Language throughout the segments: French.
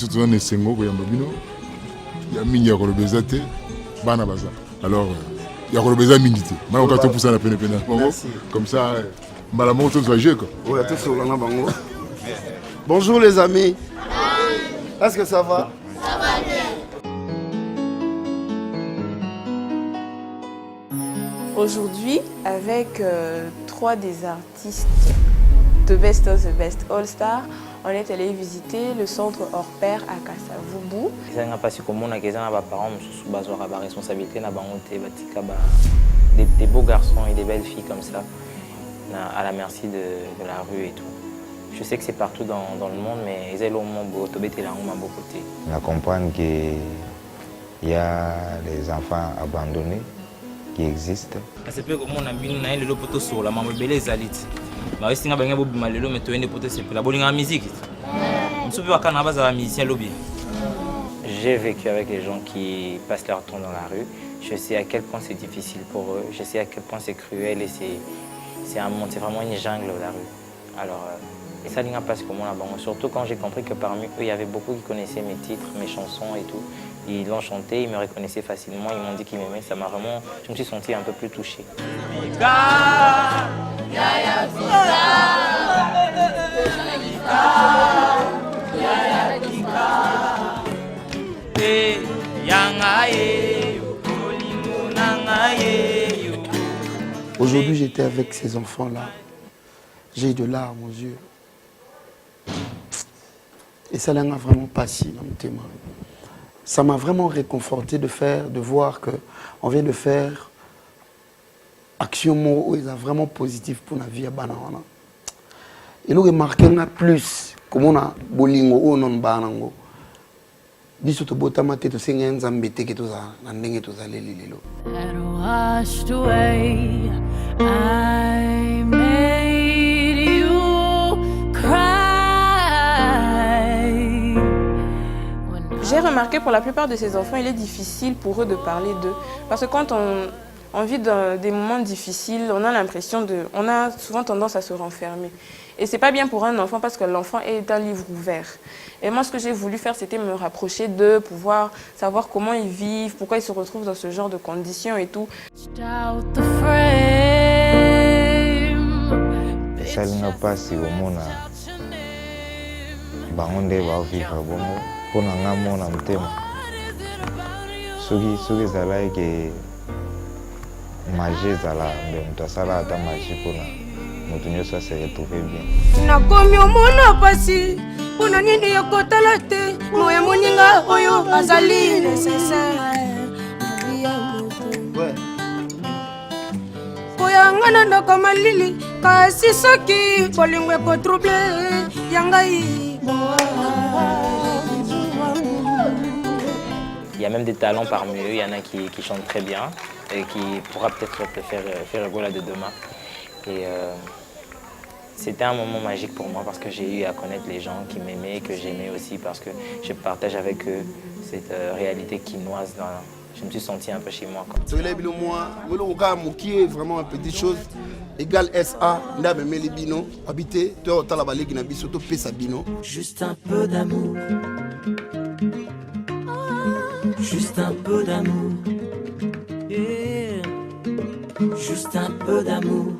tout on est sengo ko yamba bino ya mingi ya kolobeza te bana baza alors ya kolobeza mingi te ma on ka to poussa na pene pene comme ça mbala mo to jouer quoi ouais tout sur la bango. Bonjour les amis. Est-ce que ça va? Ça va bien. Aujourd'hui, avec 3 des artistes de Best of the Best All Star, on est allé visiter le centre hors pair à Kasavubu. Je n'ai pas si comment on a des parents qui ont la responsabilité des beaux garçons et des belles filles comme ça, à la merci de la rue et tout. Je sais que c'est partout dans le monde, mais ils ont beaucoup de côté. On comprend qu'il y a des enfants abandonnés qui existent. C'est peu comme on a mis le lopoto sur la maman belle zalit. Mais si on a bien beau malelo mais tu es potes c'est la bonne musique. On se peut à Canada ça va musicien lobby. J'ai vécu avec les gens qui passent leur temps dans la rue. Je sais à quel point c'est difficile pour eux. Je sais à quel point c'est cruel et c'est un monde, c'est vraiment une jungle la rue. Alors et ça n'a pas ce comment là-bas. Surtout quand j'ai compris que parmi eux il y avait beaucoup qui connaissaient mes titres, mes chansons et tout. Ils l'ont chanté, ils me reconnaissaient facilement, ils m'ont dit qu'ils m'aimaient, ça m'a vraiment, je me suis senti un peu plus touché. Aujourd'hui j'étais avec ces enfants-là, j'ai eu de larmes aux yeux. Et ça n'a vraiment pas si dans mon témoin. Ça m'a vraiment réconforté de voir qu'on vient de faire action où ils sont vraiment positif pour la vie à Banana. Et nous remarquons plus comment on a bolingo ou non banango. Biso to botama te to senga nzambe te ke to za na ndenge to za lelilo. Washed away, I made you cry. J'ai remarqué pour la plupart de ces enfants, il est difficile pour eux de parler d'eux. Parce que quand on vit dans des moments difficiles, on a souvent tendance à se renfermer. Et c'est pas bien pour un enfant parce que l'enfant est un livre ouvert. Et moi, ce que j'ai voulu faire, c'était me rapprocher d'eux, pouvoir savoir comment ils vivent, pourquoi ils se retrouvent dans ce genre de conditions et tout. Ça n'a pas si au monde bangonde va vivre bon pour nga mona mtema. Soki zala ke magie zala mbe sala ata magie pona mutu nyoso se retrouver bien. Nakomi omona pasi pona nini yokotala te moya moninga oyo azali nécessaire. Oya ngana ndoko malili kasi soki bolingo ko trouble yangai. Il y a même des talents parmi eux, il y en a qui chantent très bien et qui pourra peut-être faire rigoler de demain. Et c'était un moment magique pour moi parce que j'ai eu à connaître les gens qui m'aimaient, que j'aimais aussi parce que je partage avec eux cette réalité quinoise. Je me suis senti un peu chez moi. Qui est vraiment une petite chose, égal SA, habité, juste un peu d'amour. Juste un peu d'amour, yeah. Juste un peu d'amour.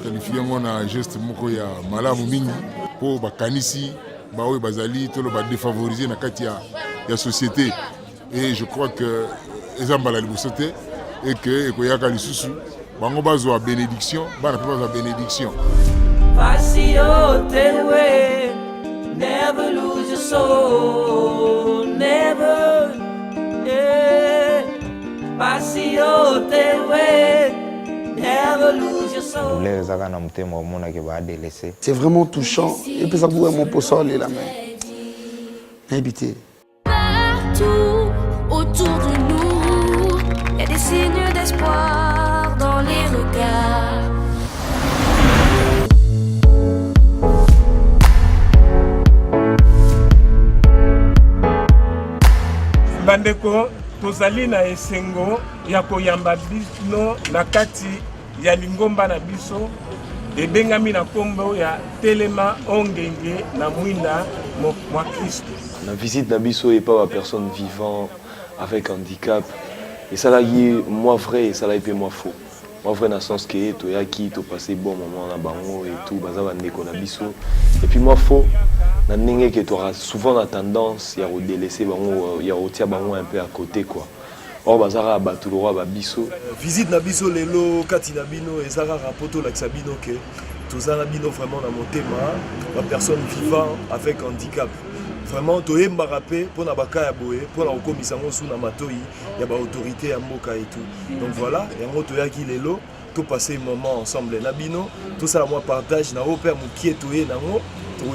Qualifier on a geste moko ya malamu mingi po bakanisi baoy bazali tolo ba défavoriser na kati ya société et je crois que ezambala libosote et que ekoyaka lisusu bango bazwa bénédiction bana pe bazwa bénédiction. Never lose your soul, never. C'est vraiment touchant. Et puis ça vous mon poisson la main. Habité. Partout autour de nous, il y a des signes d'espoir dans les regards. Bandeko tozali na esengo ya koyamba bino na kati ya lingomba na biso ebengami na kombo ya telema ongenge na mwinda mwa Kristo. La visite Nabiso et pas à personne vivant avec handicap. Et ça là, moi vrai et ça là, moi faux. Moi vrai dans le sens que tu as qui tu passé bon moment dans bango et tout, bazava ndeko Nabiso. Et puis moi faux, dans n'engé que tu auras souvent la tendance à délaisser bango, à retirer bango un peu à côté quoi. Or bazara batulora babiso. Visite Nabiso lelo kati nabino et zara rapoto la sabino que tous Nabino vraiment dans mon thème, la personne vivant avec handicap. Vraiment, tu es marapé pour la baka ya boé, pour la commission sous la matoi, il y a autorité à Moka et tout. Donc voilà, et en gros, tu as qui les lots, tout passer un moment ensemble. Nabino, tout ça, moi partage, na opère mon qui est toué, nango,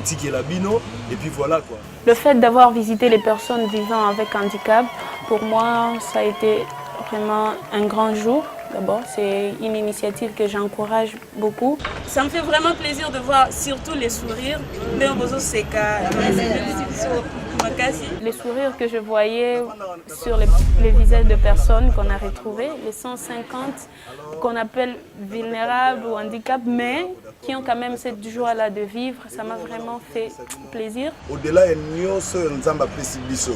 tu qui est Nabino, et puis voilà quoi. Le fait d'avoir visité les personnes vivant avec handicap, pour moi, ça a été vraiment un grand jour. D'abord, c'est une initiative que j'encourage beaucoup. Ça me fait vraiment plaisir de voir surtout les sourires. Les sourires que je voyais sur les visages de personnes qu'on a retrouvées, les 150 qu'on appelle vulnérables ou handicap, mais qui ont quand même cette joie-là de vivre, ça m'a vraiment fait plaisir. Au-delà de nous, nous avons apprécié biso.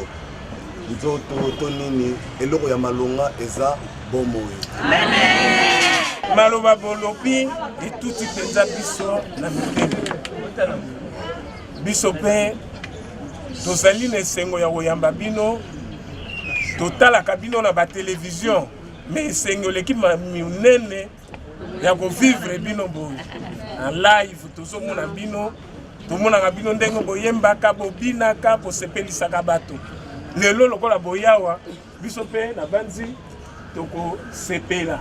Tonini, et le roi Malonga, Eza, Bombo. Maloba Bolopi, et tout type de biso, la mutema. Biso pe, tozali na esengo ya koyamba bino, totalaka bino na ba télévision, mais esengo leki munene ya kovivre bino boye. En live, tozomona bino, tomonaka bino ndenge boyembaka, bobinaka, bosepelisaka bato. Lelo lokola boyawa, biso pe na banzi, toko sepela.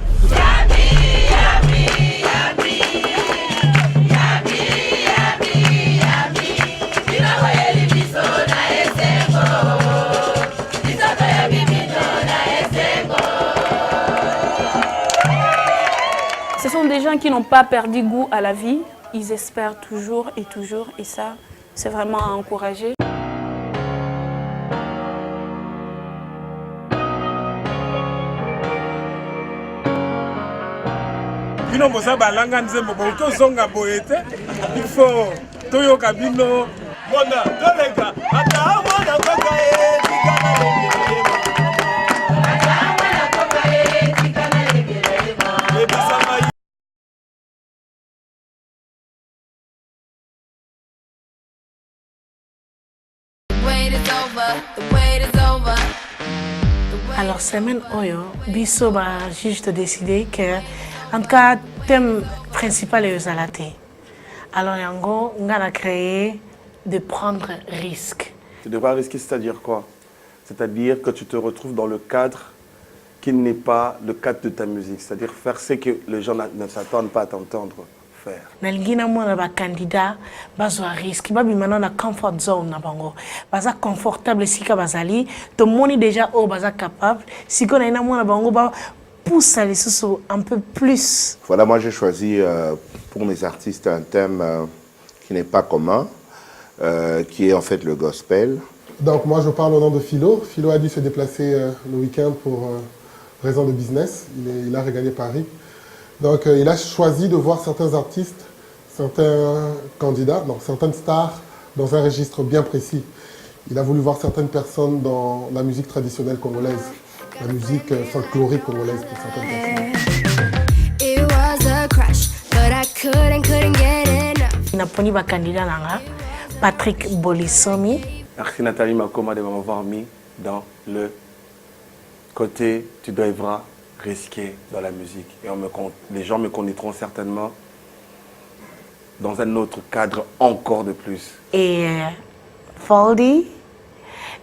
Ce sont des gens qui n'ont pas perdu goût à la vie. Ils espèrent toujours, et ça, c'est vraiment à encourager. Bino boza balanga nzembo boto zonga boyete il faut toyoka bino mona tolega ata mona koka tikana Alors semaine oyo biso ba juste décidé que en tout cas thème principal est Zalaté. Alors yango on a créé de prendre risque. Tu devras risquer, c'est-à-dire quoi? C'est-à-dire que tu te retrouves dans le cadre qui n'est pas le cadre de ta musique, c'est-à-dire faire ce que les gens ne s'attendent pas à t'entendre faire. Nalgina mona ba candidat bazo risque babi maintenant na comfort zone na bango baza confortable sika bazali to moni déjà o baza capable siko na ina mona bango ba pousse les sous un peu plus. Voilà, moi j'ai choisi pour mes artistes un thème qui n'est pas commun, qui est en fait le gospel. Donc moi je parle au nom de Philo. Philo a dû se déplacer le week-end pour raison de business. Il a regagné Paris. Donc il a choisi de voir certains artistes, certains candidats, non, certaines stars dans un registre bien précis. Il a voulu voir certaines personnes dans la musique traditionnelle congolaise, la musique folklorique congolaise pour certaines personnes. Naponi ba candidat nanga Patrick Bolisomi. Merci Nathalie Makoma de m'avoir mis dans le côté tu devras risquer dans la musique. Et les gens me connaîtront certainement dans un autre cadre encore de plus. Et Foldy,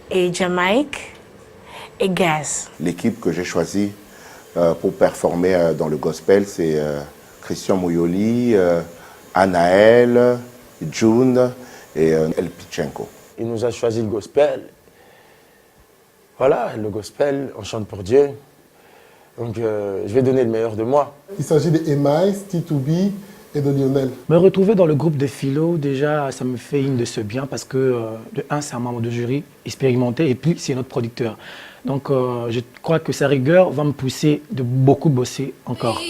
et Jamaïque, et Gaz. L'équipe que j'ai choisie pour performer dans le gospel, c'est Christian Mouyoli, Anaël, June et El Pichenko. Il nous a choisi le gospel. Voilà, le gospel, on chante pour Dieu. Donc je vais donner le meilleur de moi. Il s'agit de Emaïs, T2B et de Lionel. Me retrouver dans le groupe de Philo, déjà, ça me fait une de ce bien parce que, de un, c'est un membre de jury expérimenté et puis c'est notre producteur. Donc je crois que sa rigueur va me pousser de beaucoup bosser encore.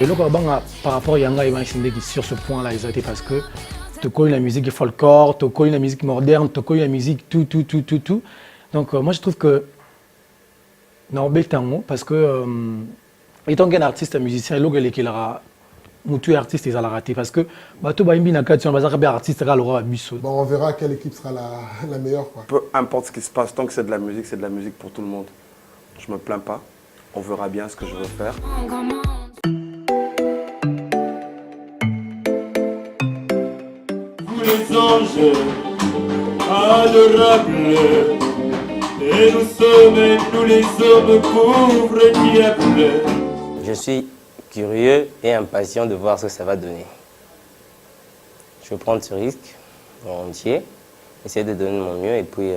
Et donc, par rapport à Yanga et Maïsinde, sur ce point-là, ils ont été parce que tu connais la musique folklore, tu connais la musique moderne, tu connais la musique tout. Donc, moi, je trouve que non, bel temps, parce que étant qu'un artiste, un musicien, il y a mutu artiste ils allaient rater parce que bateau baimbi na quatre on va dire artiste là l'aura biso. Bon, on verra quelle équipe sera la meilleure quoi. Peu importe ce qui se passe, tant que c'est de la musique pour tout le monde. Je me plains pas. On verra bien ce que je veux faire. Vous les anges adorables et nous sommes nous les hommes pauvres diables. Je suis curieux et impatient de voir ce que ça va donner. Je vais prendre ce risque entier, essayer de donner mon mieux et puis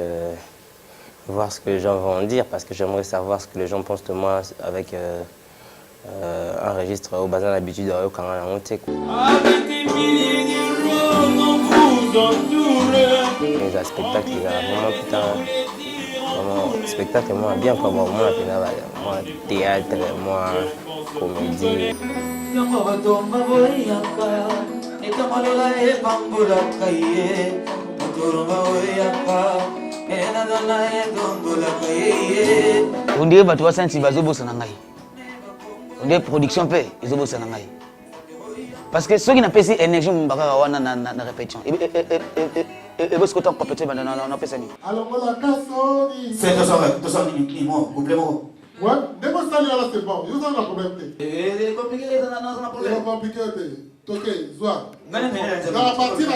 voir ce que les gens vont en dire parce que j'aimerais savoir ce que les gens pensent de moi avec un registre au bazar d'habitude de quand on a monté. Avec des milliers de roses on vous entoure. Les spectacles, ils ont vraiment putain. Vraiment, spectacle, moi, bien quoi, moi, théâtre, moi, comédie. On dirait que tu vas sentir que tu vas sentir. On dirait production paix, ils ont sentir. Parce que ceux qui n'ont pas cette énergie, ils ont une répétition. Et vous êtes compétent dans la personne. Alors, voilà, Kassoni. C'est tout ça, complément. Ouais, dès que ça là, c'est bon. Vous avez un problème. C'est compliqué, c'est compliqué. Ok, Zoua. Dans la partie là,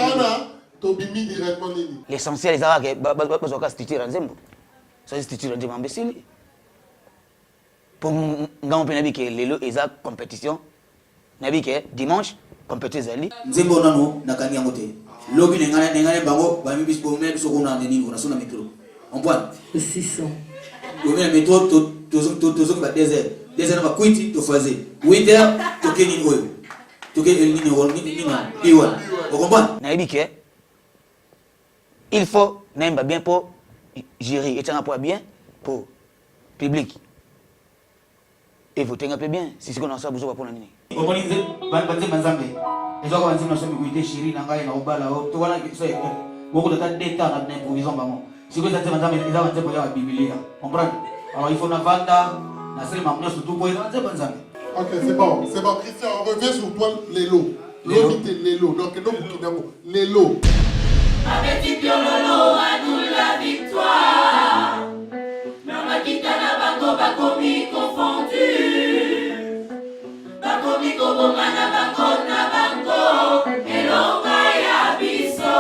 tu as mis directement. L'essentiel, c'est que tu as structuré un zéro. Ça, c'est structuré un imbécile. Pour nous, on a dit que les compétition, on a dit que dimanche, compétition. Nzembo nano nakani yangote. Lobi nengane bango ba mi bispo me biso kona ndeni na sona micro. On voit 600. Lobi na métro to ba désert ba kwiti to fazer. 8h to keni oyo. To keni ni iwa. On comprend? Na dit que il faut n'aime bien pour gérer et pour bien pour public. Et voter un peu bien, c'est ce qu'on a ça besoin pour l'année. On va dire banze manzambe. Les autres vont dire nous sommes kuite shiri na ngai na obala o to wana so beaucoup de temps d'état na improvisation bango. Si vous êtes manzambe ils vont dire pour la Bible. Comprendre? Alors il faut na vanda na sel mamno surtout pour banze manzambe. OK, c'est bon. Christian, on revient sur toi les lots. Les lots. Donc les lots. Avec Piololo à nous la victoire. Mama kitana bango bakomi confondu. Bakomi kobomana bango na bango. Elonga ya biso.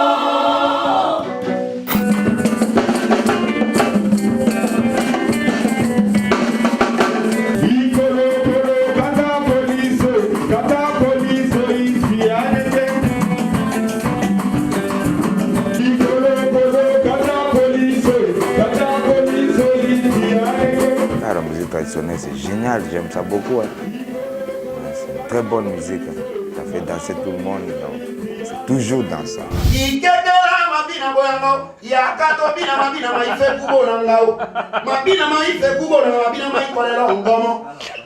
La musique traditionnelle, c'est génial, j'aime ça beaucoup. Hein. C'est une très bonne musique. Ça fait danser tout le monde. C'est toujours dansant.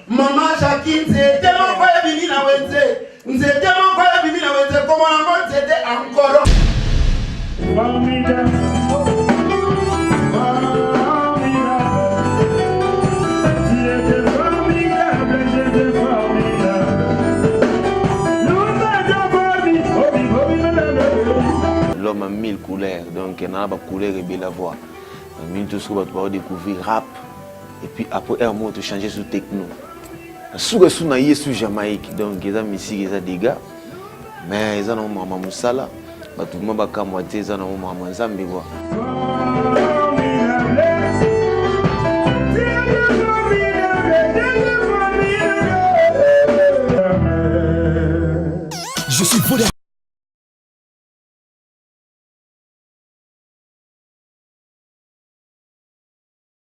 Maman Jacqueline, c'est tellement quoi Bibi na Wenze. C'est tellement quoi Bibi na Wenze. Comment on a c'était encore. L'homme a 1000 couleurs, donc il y a des couleurs et bien la voix. Tout ce que tu vas découvrir rap, et puis après un mot, tu changes sur techno. Sous sur Jamaïque, donc il y a des musiques, il y a des gars, mais il y a des Moussala, tout le monde a moitié, il y a des Zambie.